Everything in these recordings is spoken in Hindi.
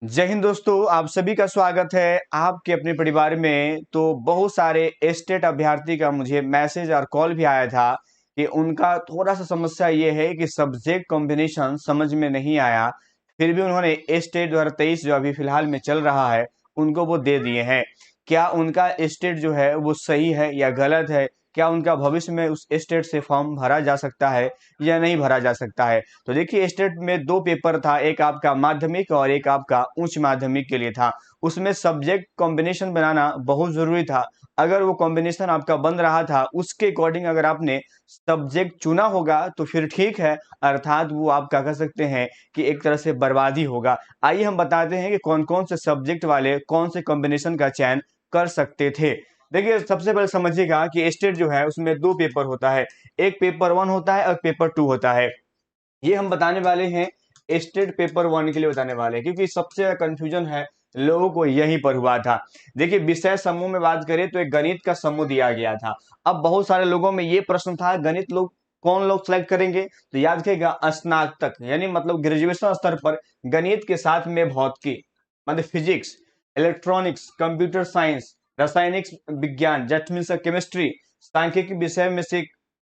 जय हिंद दोस्तों, आप सभी का स्वागत है आपके अपने परिवार में। तो बहुत सारे स्टेट अभ्यर्थी का मुझे मैसेज और कॉल भी आया था कि उनका थोड़ा सा समस्या ये है कि सब्जेक्ट कॉम्बिनेशन समझ में नहीं आया। फिर भी उन्होंने स्टेट 2023 जो अभी फिलहाल में चल रहा है उनको वो दे दिए हैं। क्या उनका स्टेट जो है वो सही है या गलत है? क्या उनका भविष्य में उस स्टेट से फॉर्म भरा जा सकता है या नहीं भरा जा सकता है? तो देखिए, स्टेट में दो पेपर था, एक आपका माध्यमिक और एक आपका उच्च माध्यमिक के लिए था। उसमें सब्जेक्ट कॉम्बिनेशन बनाना बहुत जरूरी था। अगर वो कॉम्बिनेशन आपका बन रहा था उसके अकॉर्डिंग अगर आपने सब्जेक्ट चुना होगा तो फिर ठीक है, अर्थात वो आप क्या कह सकते हैं कि एक तरह से बर्बादी होगा। आइए हम बताते हैं कि कौन कौन से सब्जेक्ट वाले कौन से कॉम्बिनेशन का चयन कर सकते थे। देखिए, सबसे पहले समझिएगा कि स्टेट जो है उसमें दो पेपर होता है, एक पेपर वन होता है और पेपर टू होता है। ये हम बताने वाले हैं स्टेट पेपर वन के लिए बताने वाले हैं, क्योंकि सबसे ज्यादा कंफ्यूजन है लोगों को यहीं पर हुआ था। देखिए, विषय समूह में बात करें तो एक गणित का समूह दिया गया था। अब बहुत सारे लोगों में ये प्रश्न था, गणित लोग कौन लोग सेलेक्ट करेंगे? तो याद रखिएगा, स्नातक यानी मतलब ग्रेजुएशन स्तर पर गणित के साथ में भौतिकी मतलब फिजिक्स, इलेक्ट्रॉनिक्स, कंप्यूटर साइंस, रासायनिक विज्ञान, दैट मीन्स केमिस्ट्री, सांख्यिकी विषय में से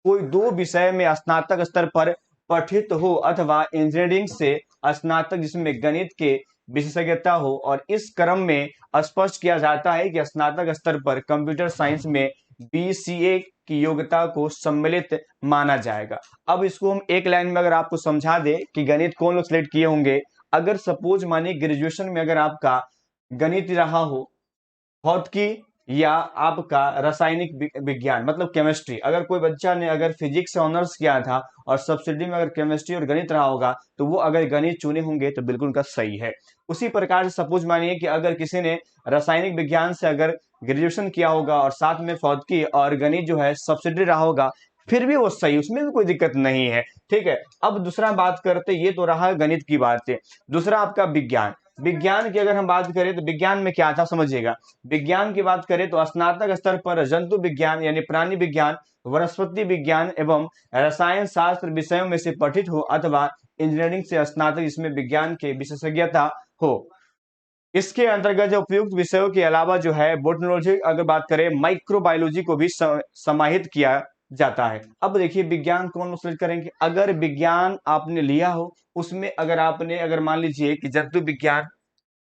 कोई दो विषय में स्नातक स्तर पर पठित हो अथवा इंजीनियरिंग से स्नातक जिसमें गणित के विशेषज्ञता हो। और इस क्रम में स्पष्ट किया जाता है कि स्नातक स्तर पर कंप्यूटर साइंस में बीसीए की योग्यता को सम्मिलित माना जाएगा। अब इसको हम एक लाइन में अगर आपको समझा दे कि गणित कौन लोग सिलेक्ट किए होंगे। अगर सपोज मानिए ग्रेजुएशन में अगर आपका गणित रहा हो, भौतिकी या आपका रासायनिक विज्ञान मतलब केमिस्ट्री, अगर कोई बच्चा ने अगर फिजिक्स से ऑनर्स किया था और सब्सिडी में अगर केमिस्ट्री और गणित रहा होगा तो वो अगर गणित चुने होंगे तो बिल्कुल उनका सही है। उसी प्रकार से सपोज मानिए कि अगर किसी ने रासायनिक विज्ञान से अगर ग्रेजुएशन किया होगा और साथ में भौतिकी और गणित जो है सब्सिडी रहा होगा, फिर भी वो सही, उसमें भी कोई दिक्कत नहीं है। ठीक है, अब दूसरा बात करते, ये तो रहा गणित की बात है। दूसरा आपका विज्ञान। विज्ञान की अगर हम बात करें तो विज्ञान में क्या था समझिएगा। विज्ञान की बात करें तो स्नातक स्तर पर जंतु विज्ञान यानी प्राणी विज्ञान, वनस्पति विज्ञान एवं रसायन शास्त्र विषयों में से पठित हो अथवा इंजीनियरिंग से स्नातक जिसमें विज्ञान के विशेषज्ञता हो। इसके अंतर्गत जो उपयुक्त विषयों के अलावा जो है बोटनोलॉजी अगर बात करें, माइक्रोबायोलॉजी को भी समाहित किया जाता है। अब देखिए, विज्ञान कौन लोग select करेंगे? अगर विज्ञान आपने लिया हो, उसमें अगर आपने अगर मान लीजिए कि जंतु विज्ञान,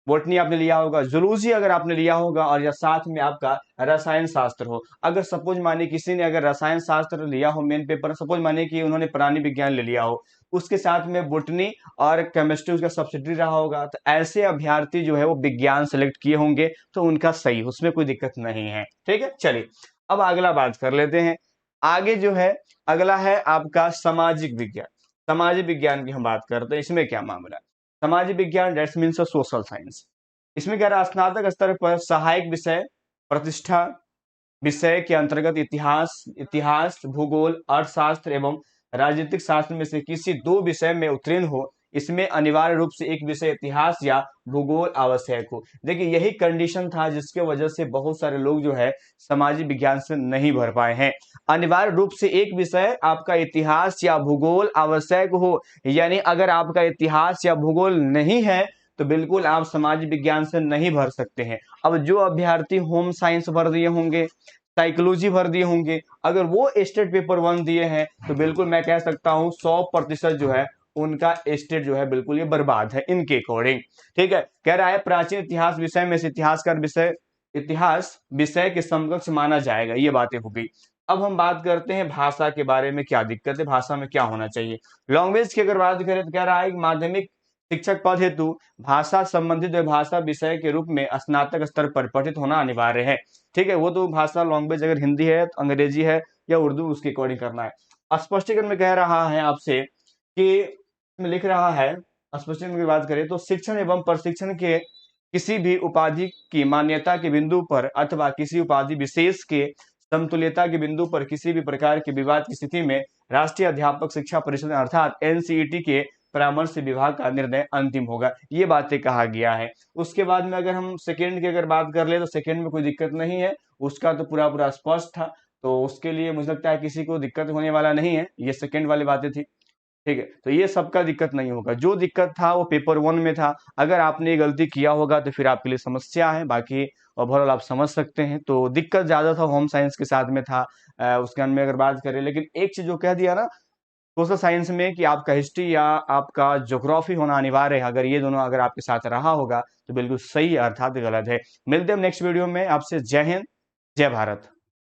बॉटनी आपने लिया होगा, जूलॉजी अगर आपने लिया होगा और या साथ में आपका रसायन शास्त्र हो। अगर सपोज मानिए किसी ने अगर रसायन शास्त्र लिया हो मेन पेपर, सपोज मानिए कि उन्होंने प्राणी विज्ञान ले लिया हो, उसके साथ में बॉटनी और केमिस्ट्री उसका सब्सिडी रहा होगा, तो ऐसे अभ्यर्थी जो है वो विज्ञान सेलेक्ट किए होंगे तो उनका सही, उसमें कोई दिक्कत नहीं है। ठीक है, चलिए अब अगला बात कर लेते हैं। आगे जो है अगला है आपका सामाजिक विज्ञान। सामाजिक विज्ञान की हम बात करते हैं, इसमें क्या मामला है? सामाजिक विज्ञान दैट्स मीन्स सोशल साइंस। इसमें क्या रहा, स्नातक स्तर पर सहायक विषय प्रतिष्ठा विषय के अंतर्गत इतिहास इतिहास भूगोल, अर्थशास्त्र एवं राजनीतिक शास्त्र में से किसी दो विषय में उत्तीर्ण हो। इसमें अनिवार्य रूप से एक विषय इतिहास या भूगोल आवश्यक हो। देखिए, यही कंडीशन था जिसके वजह से बहुत सारे लोग जो है सामाजिक विज्ञान से नहीं भर पाए हैं। अनिवार्य रूप से एक विषय आपका इतिहास या भूगोल आवश्यक हो, यानी अगर आपका इतिहास या भूगोल नहीं है तो बिल्कुल आप सामाजिक विज्ञान से नहीं भर सकते हैं। अब जो अभ्यर्थी होम साइंस भर दिए होंगे, साइकोलॉजी भर दिए होंगे, अगर वो स्टेट पेपर वन दिए हैं तो बिल्कुल मैं कह सकता हूं 100% जो है उनका स्टेट जो है बिल्कुल ये बर्बाद है इनके अकॉर्डिंग। ठीक है, कह रहा है प्राचीन इतिहास विषय में से इतिहास का विषय इतिहास विषय के समकक्ष माना जाएगा। ये बातें हो गई। अब हम बात करते हैं भाषा के बारे में, क्या दिक्कत है, भाषा में क्या होना चाहिए। लैंग्वेज की अगर बात करें तो कह रहा है माध्यमिक शिक्षक पद हेतु भाषा संबंधित भाषा विषय के रूप में स्नातक स्तर पर पठित होना अनिवार्य है। ठीक है, वो तो भाषा लैंग्वेज अगर हिंदी है तो अंग्रेजी है या उर्दू, उसके अकॉर्डिंग करना है। स्पष्टीकरण में कह रहा है आपसे कि में लिख रहा है, स्पष्टीकरण की बात करें तो शिक्षण एवं प्रशिक्षण के किसी भी उपाधि की मान्यता के बिंदु पर अथवा किसी उपाधि विशेष के समतुल्यता के बिंदु पर किसी भी प्रकार के विवाद की स्थिति में राष्ट्रीय अध्यापक शिक्षा परिषद अर्थात एनसीईटी के परामर्श विभाग का निर्णय अंतिम होगा। ये बातें कहा गया है। उसके बाद में अगर हम सेकेंड की अगर बात कर ले तो सेकेंड में कोई दिक्कत नहीं है, उसका तो पूरा पूरा स्पष्ट था, तो उसके लिए मुझे लगता है किसी को दिक्कत होने वाला नहीं है। ये सेकेंड वाली बातें थी। ठीक है, तो ये सबका दिक्कत नहीं होगा। जो दिक्कत था वो पेपर 1 में था। अगर आपने ये गलती किया होगा तो फिर आपके लिए समस्या है, बाकी ओवरऑल आप समझ सकते हैं। तो दिक्कत ज़्यादा था होम साइंस के साथ में था, उसके में अगर बात करें। लेकिन एक चीज़ जो कह दिया ना सोशल साइंस में कि आपका हिस्ट्री या आपका ज्योग्राफी होना अनिवार्य है, अगर ये दोनों अगर आपके साथ रहा होगा तो बिल्कुल सही अर्थात गलत है। मिलते हैं नेक्स्ट वीडियो में आपसे। जय हिंद, जय भारत।